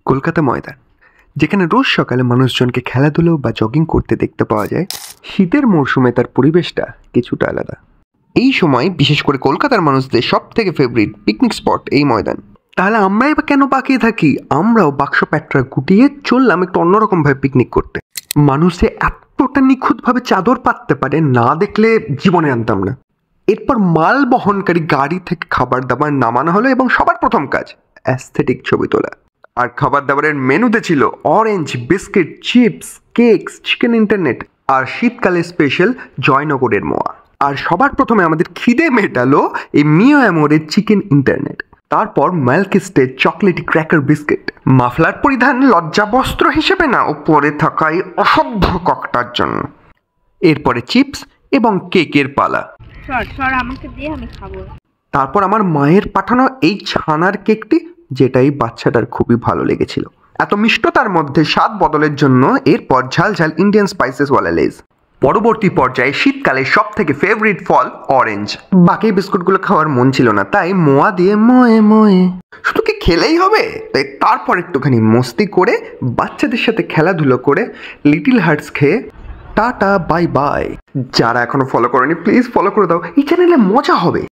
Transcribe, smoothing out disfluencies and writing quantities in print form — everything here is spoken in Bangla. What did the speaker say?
কলকাতা ময়দান, যেখানে রোজ সকালে মানুষজনকে খেলাধুলো বা জগিং করতে দেখতে পাওয়া যায়। শীতের মরশুমে তার পরিবেশটা কিছুটা আলাদা। এই সময় বিশেষ করে কলকাতার মানুষদের সব থেকে ফেভারিট পিকনিক স্পট এই ময়দান। তাহলে আমরাই বা কেন বাকিয়ে থাকি? আমরাও বাক্স প্যাটরা গুটিয়ে চললাম একটু অন্যরকমভাবে পিকনিক করতে। মানুষ যে এতটা নিখুঁতভাবে চাদর পাততে পারে না দেখলে জীবনে আনতাম না। এরপর মাল বহনকারী গাড়ি থেকে খাবার দাবার নামানো হলো এবং সবার প্রথম কাজ অ্যাস্থেটিক ছবি তোলা। আর খাবার দাবারের মেনুতে ছিল orange, biscuit, chips, cakes, chicken internet আর শীতকালে স্পেশাল জয়নগরের মোয়া। আর সবার প্রথমে আমাদের খিদে মেটালো এই মিও অ্যামোরের চিকেন ইন্টারনেট। তারপর ম্যালকিস্টের চকলেটি ক্র্যাকার বিস্কিট। মাফলার পরিধান লজ্জাবস্ত্র হিসেবে না, ওপরে থাকা এই অসভ্য ককটার জন্য। এরপরে চিপস এবং কেকের পালা। আমাকে দিয়ে আমি খাবো। তারপর আমার মায়ের পাঠানো এই ছানার কেকটি, যেটা এই বাচ্চাটার খুবই ভালো লেগেছিল। এত মিষ্টতার মধ্যে স্বাদ বদলের জন্য এরপর ঝাল ঝাল ইন্ডিয়ান স্পাইসেসওয়ালা লেজ। পরবর্তী পর্যায়ে শীতকালে সব থেকে ফেভারিট ফল অরেঞ্জ। বাকি বিস্কুটগুলো খাওয়ার মন ছিল না, তাই মোয়া দিয়ে ময়ে ময়ে শুধু কি খেলেই হবে, তাই তারপর একটুখানি মস্তি করে বাচ্চাদের সাথে খেলাধুলো করে লিটল হার্টস খেয়ে টাটা বাই বাই। যারা এখনো ফলো করেনি প্লিজ ফলো করে দাও, এই চ্যানেলে মজা হবে।